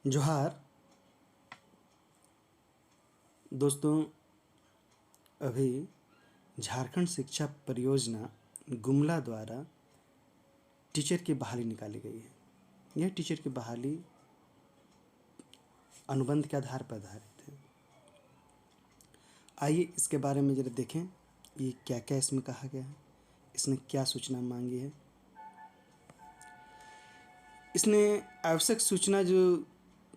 जोहार दोस्तों, अभी झारखंड शिक्षा परियोजना गुमला द्वारा टीचर की बहाली निकाली गई है। यह टीचर की बहाली अनुबंध के आधार पर आधारित है। आइए इसके बारे में जरा देखें, ये क्या क्या इसमें कहा गया है, इसने क्या सूचना मांगी है। इसने आवश्यक सूचना जो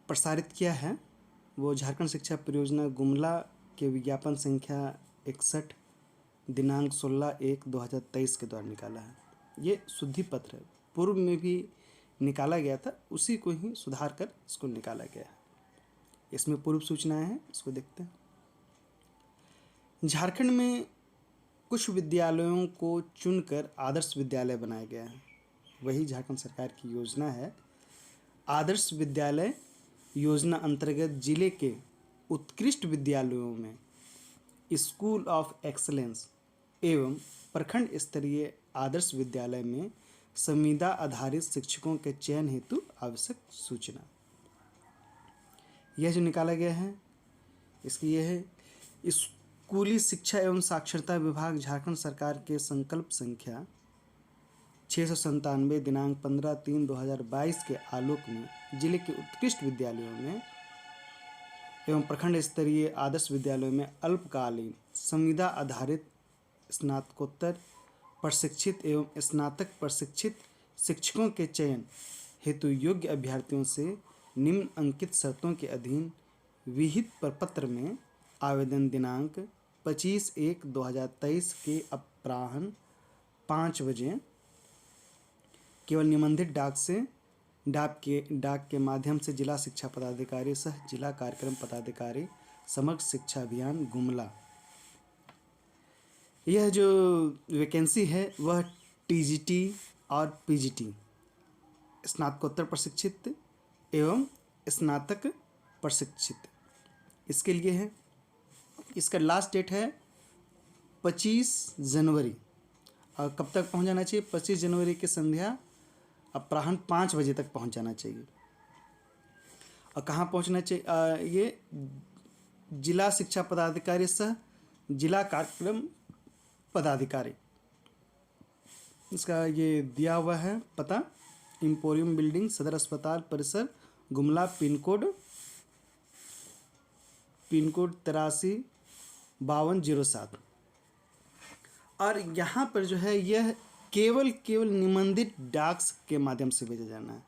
प्रसारित किया है वो झारखंड शिक्षा परियोजना गुमला के विज्ञापन संख्या 61 दिनांक 16/1/2023 के द्वारा निकाला है। ये शुद्धि पत्र है, पूर्व में भी निकाला गया था, उसी को ही सुधार कर इसको निकाला गया है। इसमें पूर्व सूचनाएं हैं, इसको देखते हैं। झारखंड में कुछ विद्यालयों को चुनकर आदर्श विद्यालय बनाया गया है। वही झारखंड सरकार की योजना है। आदर्श विद्यालय योजना अंतर्गत जिले के उत्कृष्ट विद्यालयों में स्कूल ऑफ एक्सलेंस एवं प्रखंड स्तरीय आदर्श विद्यालय में संविदा आधारित शिक्षकों के चयन हेतु आवश्यक सूचना। यह जो निकाला गया है इसकी यह है, स्कूली शिक्षा एवं साक्षरता विभाग झारखंड सरकार के संकल्प संख्या 697 दिनांक 15/3/2022 के आलोक में जिले के उत्कृष्ट विद्यालयों में एवं प्रखंड स्तरीय आदर्श विद्यालयों में अल्पकालीन संविदा आधारित स्नातकोत्तर प्रशिक्षित एवं स्नातक प्रशिक्षित शिक्षकों के चयन हेतु योग्य अभ्यर्थियों से निम्न अंकित शर्तों के अधीन विहित प्रपत्र में आवेदन दिनांक 25/1/2023 के अपराह्न 5 बजे केवल निबंधित डाक के माध्यम से जिला शिक्षा पदाधिकारी सह जिला कार्यक्रम पदाधिकारी समग्र शिक्षा अभियान गुमला। यह जो वैकेंसी है वह टीजीटी और पीजीटी स्नातकोत्तर प्रशिक्षित एवं स्नातक प्रशिक्षित इसके लिए है। इसका लास्ट डेट है 25 जनवरी और कब तक पहुंच जाना चाहिए? 25 जनवरी की संध्या अपराह्न 5 बजे तक पहुंच जाना चाहिए। और कहाँ पहुंचना चाहिए? ये जिला शिक्षा पदाधिकारी सह जिला कार्यक्रम पदाधिकारी, इसका ये दिया हुआ है पता, एम्पोरियम बिल्डिंग सदर अस्पताल परिसर गुमला, पिन कोड 835207। और यहाँ पर जो है यह केवल निबंधित डाक के माध्यम से भेजा जाना है।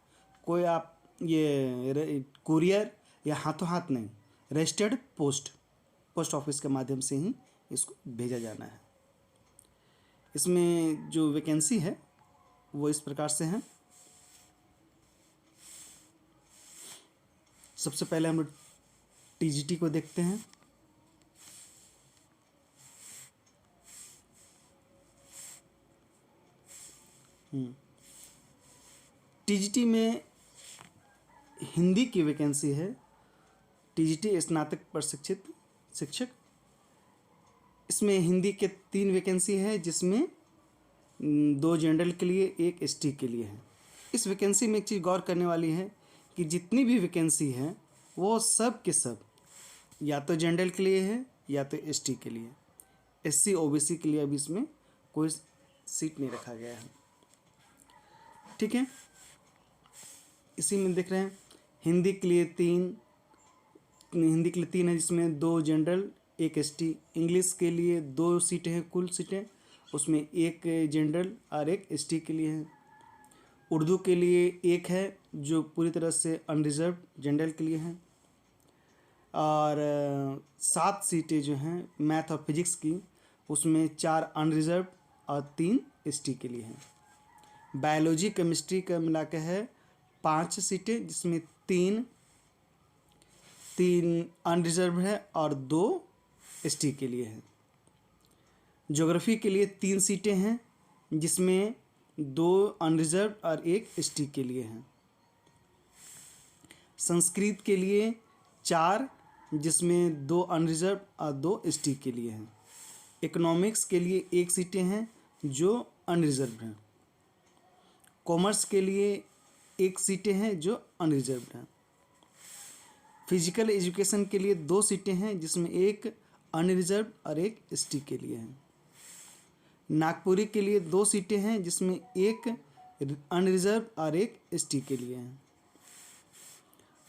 कोई आप ये कुरियर या हाथों हाथ नहीं, रजिस्टर्ड पोस्ट ऑफिस के माध्यम से ही इसको भेजा जाना है। इसमें जो वैकेंसी है वो इस प्रकार से है। सबसे पहले हम लोग टीजीटी को देखते हैं। टीजीटी में हिंदी की वैकेंसी है। टीजीटी स्नातक प्रशिक्षित शिक्षक, इसमें हिंदी के 3 वैकेंसी है, जिसमें 2 जनरल के लिए 1 एसटी के लिए है। इस वैकेंसी में एक चीज़ गौर करने वाली है कि जितनी भी वैकेंसी है वो सब के सब या तो जनरल के लिए है या तो एसटी के लिए। एससी ओबीसी के लिए अभी इसमें कोई सीट नहीं रखा गया है। ठीक है, इसी में देख रहे हैं हिंदी के लिए 3 है, जिसमें 2 जनरल 1 एसटी। इंग्लिश के लिए 2 सीटें हैं, कुल सीटें, उसमें 1 जनरल और 1 एसटी के लिए है। उर्दू के लिए 1 है जो पूरी तरह से अनरिजर्व जनरल के लिए है। और 7 सीटें जो हैं मैथ और फिजिक्स की, उसमें 4 अनरिजर्व और 3 एसटी के लिए हैं। बायोलॉजी केमिस्ट्री का मिला के है 5 सीटें, जिसमें 3 अनरिजर्व है और 2 एसटी के लिए है। ज्योग्राफी के लिए 3 सीटें हैं, जिसमें 2 अनरिजर्व और 1 एसटी के लिए हैं। संस्कृत के लिए 4, जिसमें 2 अनरिजर्व और 2 एसटी के लिए हैं। इकोनॉमिक्स के लिए 1 सीटें हैं जो अनरिजर्व हैं। कॉमर्स के लिए 1 सीटें हैं जो अनरिजर्व हैं। फिजिकल एजुकेशन के लिए 2 सीटें हैं जिसमें एक अनरिजर्व और एक एसटी के लिए है। नागपुरी के लिए 2 सीटें हैं जिसमें एक अनरिजर्व और एक एसटी के लिए है।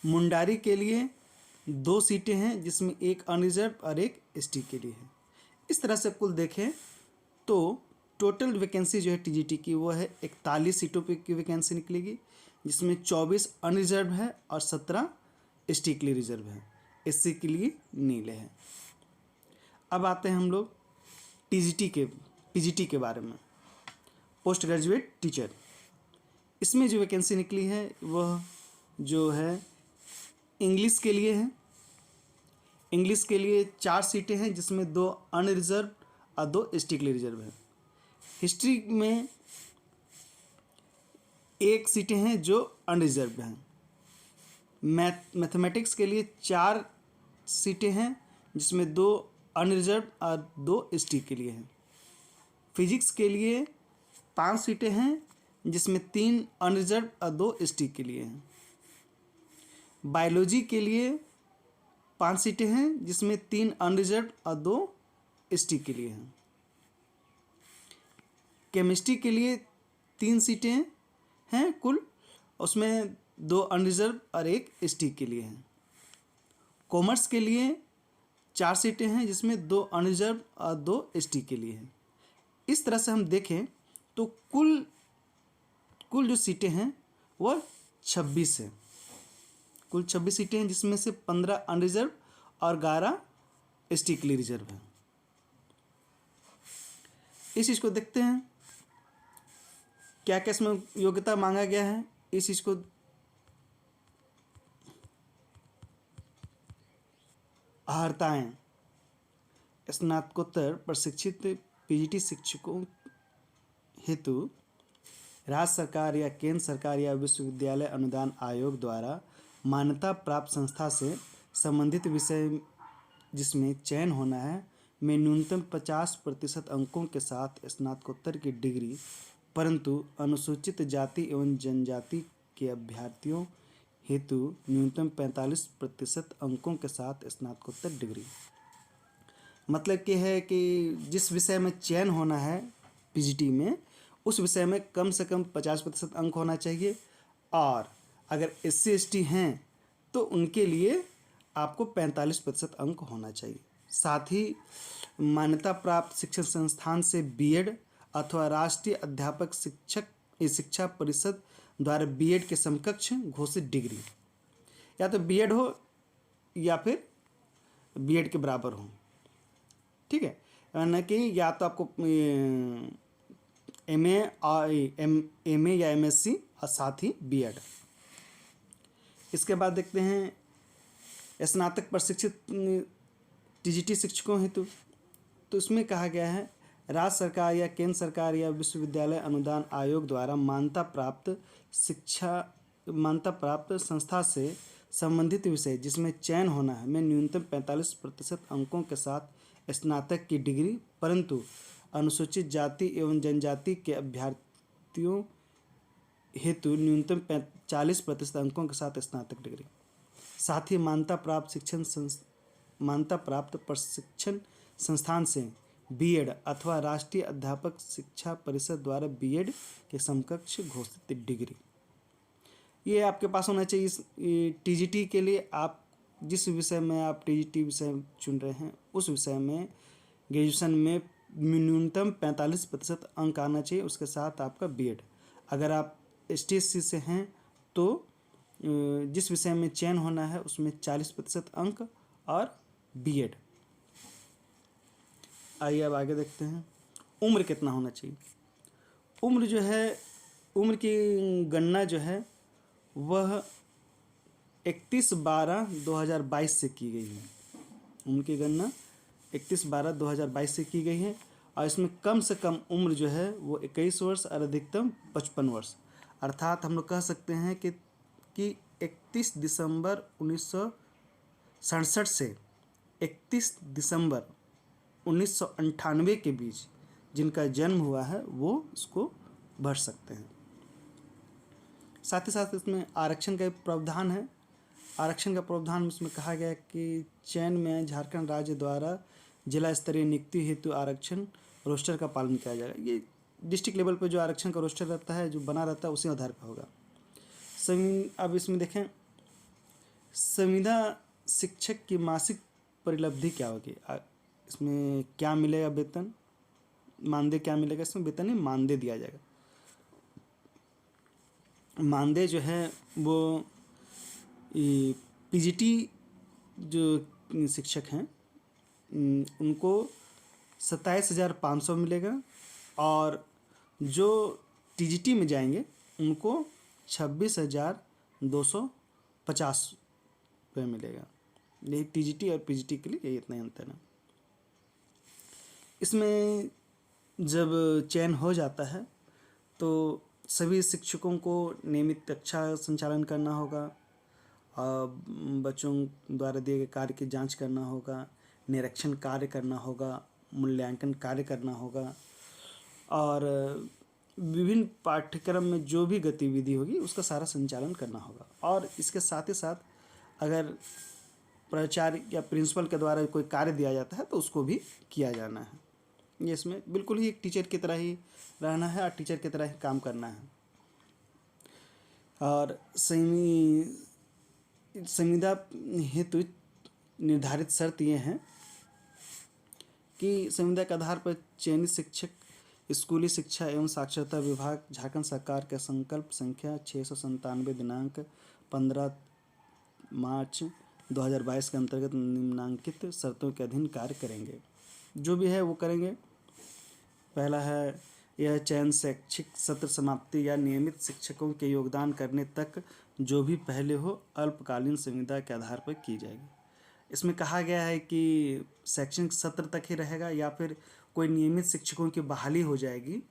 मुंडारी के लिए 2 सीटें हैं जिसमें एक अनरिजर्व और एक एसटी के लिए है। इस तरह से कुल देखें तो टोटल वैकेंसी जो है टीजीटी की वो है 41 सीटों पे की वैकेंसी निकलेगी, जिसमें 24 अनरिजर्व है और 17 एसटी के लिए रिजर्व है, एससी के लिए नीले है। अब आते हैं हम लोग पीजीटी के बारे में, पोस्ट ग्रेजुएट टीचर। इसमें जो वैकेंसी निकली है वह जो है इंग्लिश के लिए है। इंग्लिश के लिए 4 सीटें हैं जिसमें 2 अनरिजर्व और 2 एसटी के लिए रिजर्व है। हिस्ट्री में 1 सीटें हैं जो अनरिजर्व हैं। मैथमेटिक्स के लिए 4 सीटें हैं जिसमें 2 अनरिजर्व और 2 एसटी के लिए हैं। फिजिक्स के लिए 5 सीटें हैं जिसमें 3 अनरिजर्व और 2 एसटी के लिए हैं। बायोलॉजी के लिए 5 सीटें हैं जिसमें 3 अनरिजर्व और 2 एसटी के लिए हैं। केमिस्ट्री के लिए 3 सीटें हैं कुल, उसमें 2 अनरिजर्व और 1 एसटी के लिए हैं। कॉमर्स के लिए 4 सीटें हैं जिसमें 2 अनरिजर्व और 2 एसटी के लिए हैं। इस तरह से हम देखें तो कुल जो सीटें हैं वह 26 है। कुल 26 सीटें हैं जिसमें से 15 अनरिजर्व और 11 एसटी के लिए रिजर्व है। इस चीज़ को देखते हैं क्या क्या इसमें योग्यता मांगा गया है। इस चीज़ को अर्हताएं, स्नातकोत्तर प्रशिक्षित पीजीटी शिक्षकों हेतु राज्य सरकार या केंद्र सरकार या विश्वविद्यालय अनुदान आयोग द्वारा मान्यता प्राप्त संस्था से संबंधित विषय जिसमें चयन होना है में न्यूनतम 50% अंकों के साथ स्नातकोत्तर की डिग्री, परंतु अनुसूचित जाति एवं जनजाति के अभ्यर्थियों हेतु न्यूनतम 45% अंकों के साथ स्नातकोत्तर डिग्री। मतलब कि है कि जिस विषय में चयन होना है पीजीटी में, उस विषय में कम से कम 50% अंक होना चाहिए, और अगर एससी एसटी हैं तो उनके लिए आपको 45% अंक होना चाहिए। साथ ही मान्यता प्राप्त शिक्षण संस्थान से बीएड अथवा राष्ट्रीय अध्यापक शिक्षा परिषद द्वारा बीएड के समकक्ष घोषित डिग्री, या तो बीएड हो या फिर बीएड के बराबर हो, ठीक है, यानी कि या तो आपको एमए या एमएससी और साथ ही बीएड। इसके बाद देखते हैं स्नातक प्रशिक्षित टीजीटी शिक्षकों हेतु। तो इसमें कहा गया है राज्य सरकार या केंद्र सरकार या विश्वविद्यालय अनुदान आयोग द्वारा मान्यता प्राप्त संस्था से संबंधित विषय जिसमें चयन होना है में न्यूनतम 45% अंकों के साथ स्नातक की डिग्री, परंतु अनुसूचित जाति एवं जनजाति के अभ्यर्थियों हेतु न्यूनतम 40% अंकों के साथ स्नातक डिग्री। साथ ही मान्यता प्राप्त प्रशिक्षण संस्थान से बीएड अथवा राष्ट्रीय अध्यापक शिक्षा परिषद द्वारा बीएड के समकक्ष घोषित डिग्री, ये आपके पास होना चाहिए। टीजीटी के लिए आप जिस विषय में आप टीजीटी विषय चुन रहे हैं उस विषय में ग्रेजुएशन में न्यूनतम 45% अंक आना चाहिए, उसके साथ आपका बीएड। अगर आप एसटीएससी से हैं तो जिस विषय में चयन होना है उसमें 40% अंक और बीएड। आइए अब आगे देखते हैं उम्र कितना होना चाहिए। उम्र जो है, उम्र की गणना जो है वह 31/12/2022 से की गई है। उम्र की गणना 31/12/2022 से की गई है, और इसमें कम से कम उम्र जो है वो 21 वर्ष और अधिकतम 55 वर्ष। अर्थात हम लोग कह सकते हैं कि 31 दिसंबर 1967 से 31 दिसंबर 1998 के बीच जिनका जन्म हुआ है वो इसको भर सकते हैं। साथ ही साथ इसमें आरक्षण का प्रावधान है। आरक्षण का प्रावधान इसमें कहा गया है कि चयन में झारखंड राज्य द्वारा जिला स्तरीय नियुक्ति हेतु आरक्षण रोस्टर का पालन किया जाएगा। ये डिस्ट्रिक्ट लेवल पे जो आरक्षण का रोस्टर रहता है, जो बना रहता है, उसी आधार पर होगा। अब इसमें देखें, संविदा शिक्षक की मासिक परिलब्धि क्या होगी। इसमें क्या मिलेगा, वेतन, मानदेय क्या मिलेगा। इसमें वेतन नहीं, मानदेय दिया जाएगा। मानदेय जो है वो पीजीटी जो शिक्षक हैं उनको 27,500 मिलेगा, और जो टीजीटी में जाएंगे उनको 26,250 रुपये मिलेगा। यही टीजीटी और पीजीटी के लिए यही इतना ही अंतर है। इसमें जब चयन हो जाता है तो सभी शिक्षकों को नियमित कक्षा संचालन करना होगा, बच्चों द्वारा दिए गए कार्य की जांच करना होगा, निरीक्षण कार्य करना होगा, मूल्यांकन कार्य करना होगा, और विभिन्न पाठ्यक्रम में जो भी गतिविधि होगी उसका सारा संचालन करना होगा। और इसके साथ ही साथ अगर प्राचार्य या प्रिंसिपल के द्वारा कोई कार्य दिया जाता है तो उसको भी किया जाना है। ये इसमें बिल्कुल ही एक टीचर की तरह ही रहना है और टीचर की तरह ही काम करना है। और संविदा हेतु निर्धारित शर्त ये हैं कि संविदा के आधार पर चयनित शिक्षक स्कूली शिक्षा एवं साक्षरता विभाग झारखंड सरकार के संकल्प संख्या 697 दिनांक 15 मार्च 2022 के अंतर्गत निम्नांकित शर्तों के अधीन कार्य करेंगे। जो भी है वो करेंगे। पहला है, यह चयन शैक्षिक सत्र समाप्ति या नियमित शिक्षकों के योगदान करने तक जो भी पहले हो अल्पकालीन संविदा के आधार पर की जाएगी। इसमें कहा गया है कि शैक्षणिक सत्र तक ही रहेगा, या फिर कोई नियमित शिक्षकों की बहाली हो जाएगी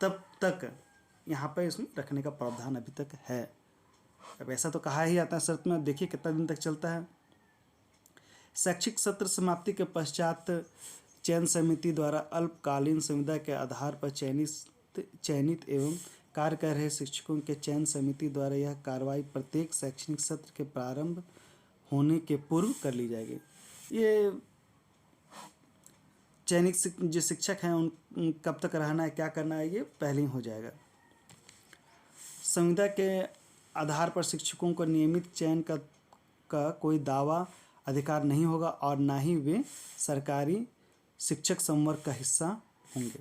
तब तक यहाँ पर इसमें रखने का प्रावधान अभी तक है। अब ऐसा तो कहा ही आता है शर्त में, देखिए कितना दिन तक चलता है। शैक्षिक सत्र समाप्ति के पश्चात चयन समिति द्वारा अल्पकालीन संविदा के आधार पर चयनित एवं कार्य कर रहे शिक्षकों के चयन समिति द्वारा यह कार्रवाई प्रत्येक शैक्षणिक सत्र के प्रारंभ होने के पूर्व कर ली जाएगी। ये चयनित जो शिक्षक हैं उन कब तक रहना है, क्या करना है, ये पहले ही हो जाएगा। संविदा के आधार पर शिक्षकों को नियमित चयन का कोई दावा अधिकार नहीं होगा और ना ही वे सरकारी शिक्षक संवर्ग का हिस्सा होंगे।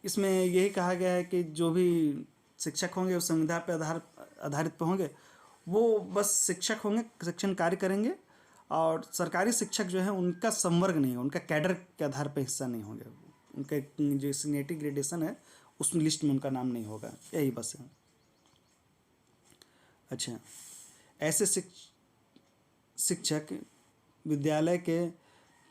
इसमें यही कहा गया है कि जो भी शिक्षक होंगे वो संविदा पर आधारित पर होंगे, वो बस शिक्षक होंगे, शिक्षण कार्य करेंगे, और सरकारी शिक्षक जो है उनका संवर्ग नहीं है, उनका कैडर के आधार पर हिस्सा नहीं होंगे, उनके जो सीनियरिटी ग्रेडेशन है उस लिस्ट में उनका नाम नहीं होगा, यही बस है। अच्छा, ऐसे शिक्षक विद्यालय के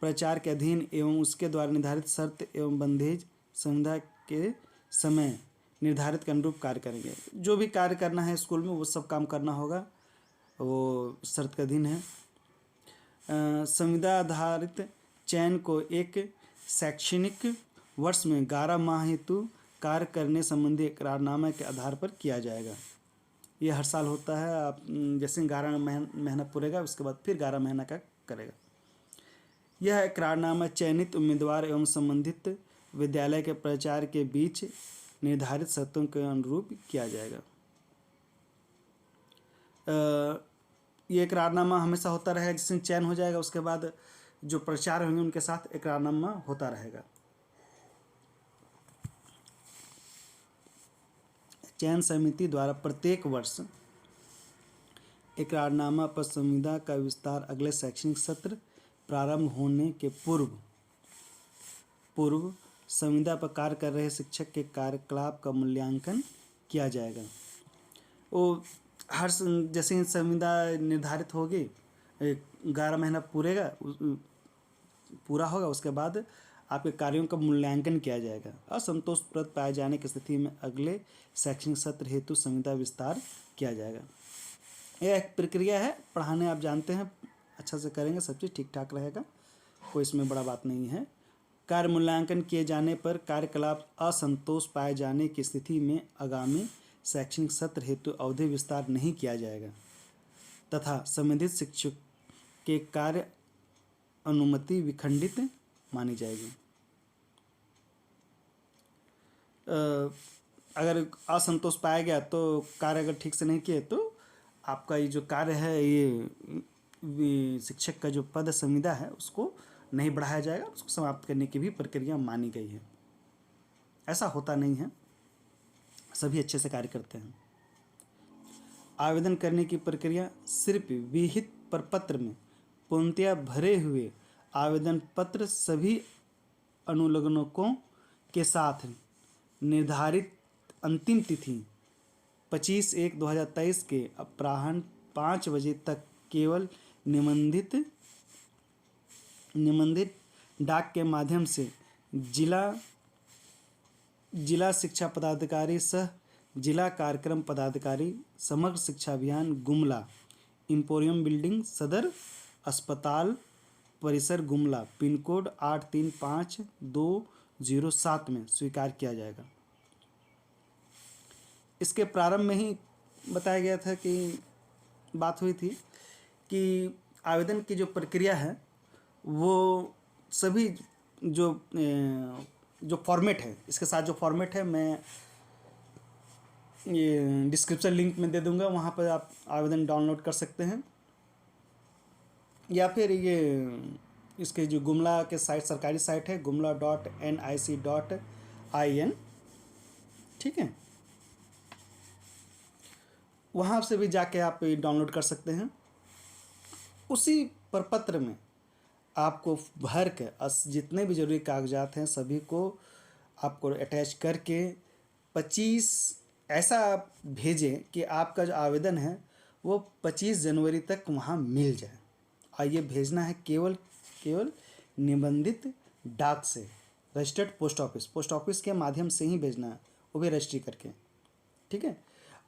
प्राचार्य के अधीन एवं उसके द्वारा निर्धारित शर्त एवं बंधेज संविदा के समय निर्धारित के अनुरूप कार्य करेंगे। जो भी कार्य करना है स्कूल में वो सब काम करना होगा, वो शर्त के अधीन है। संविदा आधारित चयन को एक शैक्षणिक वर्ष में 11 माह हेतु कार्य करने संबंधी इकरारनामे के आधार पर किया जाएगा। ये हर साल होता है। आप जैसे 11 महीना पूरेगा उसके बाद फिर 11 महीना का करेगा। यह इकरारनामा चयनित उम्मीदवार एवं संबंधित विद्यालय के प्राचार्य के बीच निर्धारित शर्तों के अनुरूप किया जाएगा। ये इकरारनामा हमेशा होता रहेगा। जिस दिन चयन हो जाएगा उसके बाद जो प्राचार्य होंगे उनके साथ इकरारनामा होता रहेगा। चयन समिति द्वारा प्रत्येक वर्ष इकरारनामा पर संविदा का विस्तार अगले शैक्षणिक सत्र प्रारंभ होने के पूर्व संविदा पर कार्य कर रहे शिक्षक के कार्यकलाप का मूल्यांकन किया जाएगा। वो हर जैसे ही संविदा निर्धारित होगी 11 महीना पूरा होगा उसके बाद आपके कार्यों का मूल्यांकन किया जाएगा। असंतोषप्रद पाए जाने की स्थिति में अगले शैक्षणिक सत्र हेतु संविदा विस्तार किया जाएगा। यह एक प्रक्रिया है, पढ़ाने आप जानते हैं, अच्छा से करेंगे सब चीज़ ठीक ठाक रहेगा, कोई इसमें बड़ा बात नहीं है। कार्य मूल्यांकन किए जाने पर कार्यकलाप असंतोष पाए जाने की स्थिति में आगामी शैक्षणिक सत्र हेतु अवधि विस्तार नहीं किया जाएगा। तथा संबंधित शिक्षक के कार्य अनुमति विखंडित मानी जाएगी। अगर असंतोष पाया गया तो कार्य अगर ठीक से नहीं किए तो आपका ये जो कार्य है, ये शिक्षक का जो पद संविदा है उसको नहीं बढ़ाया जाएगा, उसको समाप्त करने की भी प्रक्रिया मानी गई है। ऐसा होता नहीं है, सभी अच्छे से कार्य करते हैं। आवेदन करने की प्रक्रिया सिर्फ विहित प्रपत्र में पूर्णतया भरे हुए आवेदन पत्र सभी अनुलग्नकों के साथ निर्धारित अंतिम तिथि 25/1/2023 के अपराह्न 5 बजे तक केवल निबंधित डाक के माध्यम से जिला शिक्षा पदाधिकारी सह जिला कार्यक्रम पदाधिकारी समग्र शिक्षा अभियान गुमला, इंपोरियम बिल्डिंग, सदर अस्पताल परिसर गुमला, पिन कोड 835207 में स्वीकार किया जाएगा। इसके प्रारंभ में ही बताया गया था कि बात हुई थी कि आवेदन की जो प्रक्रिया है वो सभी जो फॉर्मेट है, इसके साथ जो फॉर्मेट है मैं ये डिस्क्रिप्शन लिंक में दे दूंगा, वहाँ पर आप आवेदन डाउनलोड कर सकते हैं, या फिर ये इसके जो गुमला के साइट सरकारी साइट है gumla.nic.in, ठीक है, वहाँ से भी जाके आप डाउनलोड कर सकते हैं। उसी प्रपत्र में आपको भर के जितने भी जरूरी कागजात हैं सभी को आपको अटैच करके 25 ऐसा आप भेजें कि आपका जो आवेदन है वो 25 जनवरी तक वहाँ मिल जाए। और ये भेजना है केवल निबंधित डाक से, रजिस्टर्ड पोस्ट ऑफिस के माध्यम से ही भेजना है, वो भी रजिस्ट्री करके, ठीक है।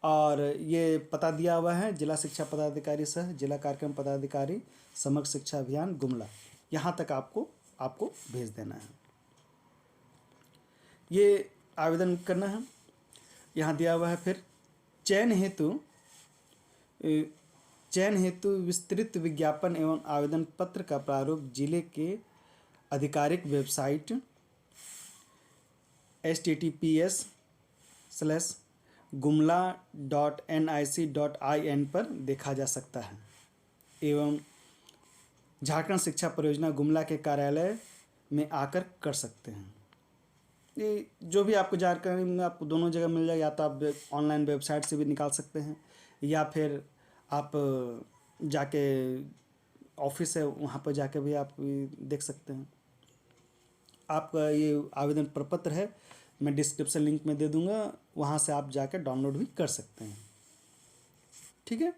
और ये पता दिया हुआ है जिला शिक्षा पदाधिकारी सह जिला कार्यक्रम पदाधिकारी समग्र शिक्षा अभियान गुमला, यहाँ तक आपको भेज देना है। ये आवेदन करना है, यहाँ दिया हुआ है। फिर चयन हेतु विस्तृत विज्ञापन एवं आवेदन पत्र का प्रारूप जिले के आधिकारिक वेबसाइट https://gumla.nic.in पर देखा जा सकता है एवं झारखंड शिक्षा परियोजना गुमला के कार्यालय में आकर कर सकते हैं। ये जो भी आपको जानकारी में आपको दोनों जगह मिल जाएगा, या तो आप ऑनलाइन वेबसाइट से भी निकाल सकते हैं या फिर आप जाके ऑफिस है वहाँ पर जाके भी आप देख सकते हैं। आपका ये आवेदन प्रपत्र है, मैं डिस्क्रिप्शन लिंक में दे दूंगा, वहाँ से आप जाके डाउनलोड भी कर सकते हैं, ठीक है।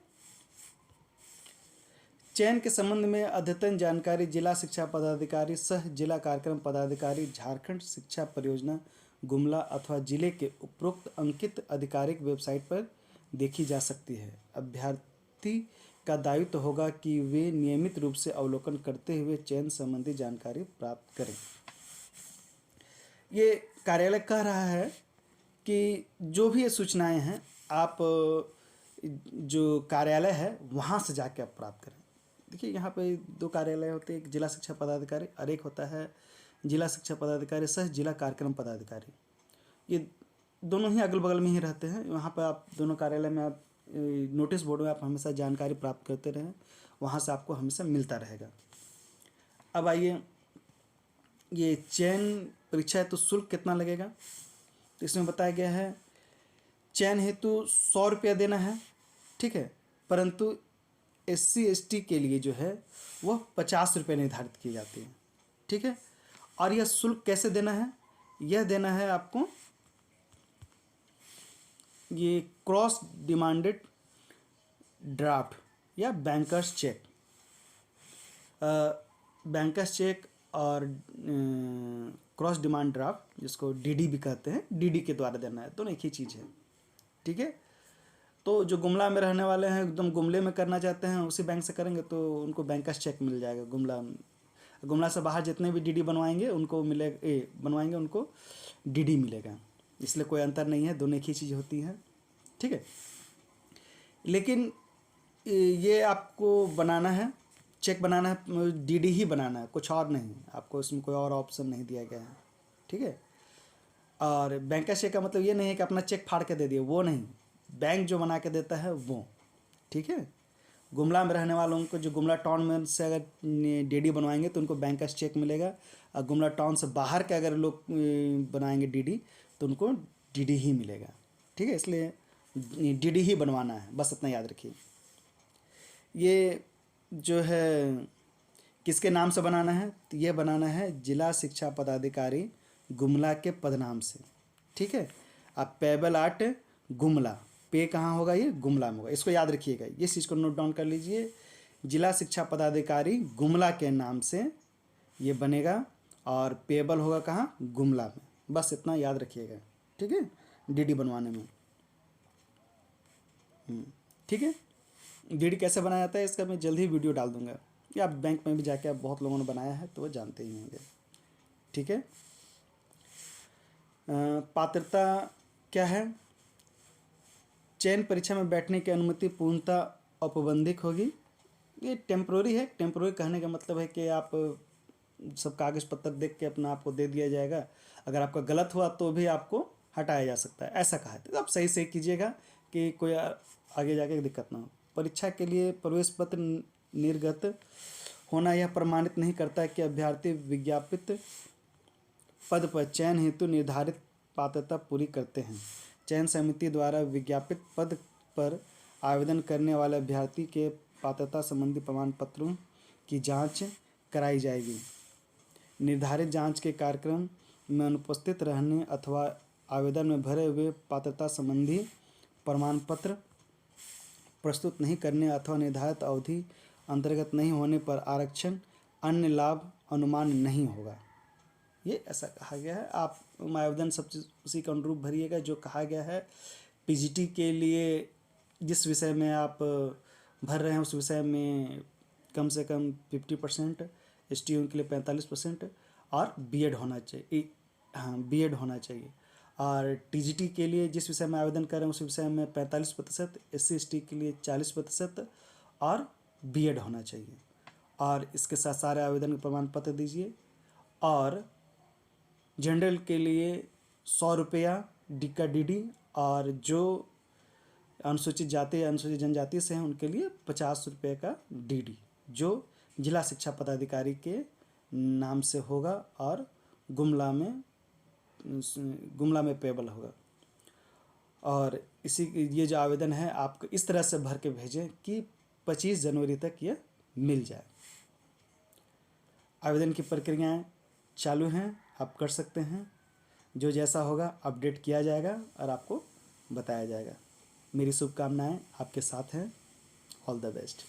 चयन के संबंध में अद्यतन जानकारी जिला शिक्षा पदाधिकारी सह जिला कार्यक्रम पदाधिकारी झारखंड शिक्षा परियोजना गुमला अथवा जिले के उपरोक्त अंकित आधिकारिक वेबसाइट पर देखी जा सकती है। अभ्यर्थी का दायित्व होगा कि वे नियमित रूप से अवलोकन करते हुए चयन संबंधी जानकारी प्राप्त करें। ये कार्यालय कह रहा है कि जो भी ये सूचनाएं हैं आप जो कार्यालय है वहाँ से जाके आप प्राप्त करें। देखिए यहाँ पे 2 कार्यालय होते हैं, एक जिला शिक्षा पदाधिकारी और एक होता है जिला शिक्षा पदाधिकारी सह जिला कार्यक्रम पदाधिकारी। ये दोनों ही अगल बगल में ही रहते हैं। वहाँ पर आप दोनों कार्यालय में आप नोटिस बोर्ड में आप हमेशा जानकारी प्राप्त करते रहें, वहाँ से आपको हमेशा मिलता रहेगा। अब आइए, ये चयन परीक्षा है तो शुल्क कितना लगेगा, तो इसमें बताया गया है चयन हेतु 100 रुपया देना है, ठीक है, परंतु SC/ST के लिए जो है वह 50 रुपये निर्धारित की जाती है, ठीक है। और यह शुल्क कैसे देना है, यह देना है आपको ये क्रॉस डिमांडेड ड्राफ्ट या बैंकर्स चेक, बैंकर्स चेक और क्रॉस डिमांड ड्राफ्ट जिसको DD भी कहते हैं, DD के द्वारा देना है, दोनों एक ही चीज़ है, ठीक है। तो जो गुमला में रहने वाले हैं एकदम गुमले में करना चाहते हैं उसी बैंक से करेंगे तो उनको बैंकर्स चेक मिल जाएगा। गुमला से बाहर जितने भी DD बनवाएंगे उनको उनको DD मिलेगा, इसलिए कोई अंतर नहीं है, दोनों एक ही चीज़ होती है, ठीक है। लेकिन ये आपको बनाना है, चेक बनाना है, डीडी ही बनाना है, कुछ और नहीं, आपको इसमें कोई और ऑप्शन नहीं दिया गया है। ठीक है। और बैंकर्स चेक का मतलब ये नहीं है कि अपना चेक फाड़ के दे दिए, वो नहीं, बैंक जो बना के देता है वो। ठीक है। गुमला में रहने वालों को, जो गुमला टाउन में से अगर डीडी बनवाएंगे तो उनको बैंकर्स चेक मिलेगा, और गुमला टाउन से बाहर के अगर लोग बनाएंगे डीडी तो उनको डीडी ही मिलेगा। ठीक है। इसलिए डीडी ही बनवाना है, बस इतना याद रखिए। ये जो है किसके नाम से बनाना है, तो ये बनाना है जिला शिक्षा पदाधिकारी गुमला के पदनाम से। ठीक है। अब पेबल आर्ट गुमला, पे कहाँ होगा, ये गुमला में होगा, इसको याद रखिएगा, ये चीज़ को नोट डाउन कर लीजिए। जिला शिक्षा पदाधिकारी गुमला के नाम से ये बनेगा, और पेबल होगा कहाँ, गुमला में, बस इतना याद रखिएगा। ठीक है। डीडी बनवाने में। ठीक है। डीडी कैसे बनाया जाता है इसका मैं जल्द ही वीडियो डाल दूंगा, या आप बैंक में भी जाके आप बहुत लोगों ने बनाया है तो वो जानते ही होंगे। ठीक है। पात्रता क्या है, चयन परीक्षा में बैठने की अनुमति पूर्णतः औपबंधिक होगी। ये टेम्प्रोरी है, टेम्प्रोरी कहने का मतलब है कि आप सब कागज़ पत्र देख के अपना आपको दे दिया जाएगा, अगर आपका गलत हुआ तो भी आपको हटाया जा सकता है, ऐसा कहा है। तो आप सही से कीजिएगा कि कोई आगे जाके दिक्कत ना हो। परीक्षा के लिए प्रवेश पत्र निर्गत होना यह प्रमाणित नहीं करता कि अभ्यर्थी विज्ञापित पद पर चयन हेतु निर्धारित पात्रता पूरी करते हैं। चयन समिति द्वारा विज्ञापित पद पर आवेदन करने वाले अभ्यर्थी के पात्रता संबंधी प्रमाण पत्रों की जांच कराई जाएगी। निर्धारित जांच के कार्यक्रम में अनुपस्थित रहने अथवा आवेदन में भरे हुए पात्रता संबंधी प्रमाण पत्र प्रस्तुत नहीं करने अथवा निर्धारित अवधि अंतर्गत नहीं होने पर आरक्षण अन्य लाभ अनुमान नहीं होगा। ये ऐसा कहा गया है। आप आवेदन सब चीज़ उसी के अनुरूप भरिएगा जो कहा गया है। पीजीटी के लिए जिस विषय में आप भर रहे हैं उस विषय में कम से कम 50%, एसटीयू के लिए 45%, और बीएड होना चाहिए। हाँ, बीएड होना चाहिए। और टीजीटी के लिए जिस विषय में आवेदन कर रहे हैं उस विषय में 45%, एससी एसटी के लिए 40%, और बीएड होना चाहिए। और इसके साथ सारे आवेदन के प्रमाण पत्र दीजिए। और जनरल के लिए 100 रुपया का डीडी, और जो अनुसूचित जाति अनुसूचित जनजाति से हैं उनके लिए 50 रुपये का डीडी, जो जिला शिक्षा पदाधिकारी के नाम से होगा और गुमला में पेबल होगा। और इसी ये जो आवेदन है आपको इस तरह से भर के भेजें कि 25 जनवरी तक ये मिल जाए। आवेदन की प्रक्रियाएं चालू हैं, आप कर सकते हैं। जो जैसा होगा अपडेट किया जाएगा और आपको बताया जाएगा। मेरी शुभकामनाएं आपके साथ हैं। All the best.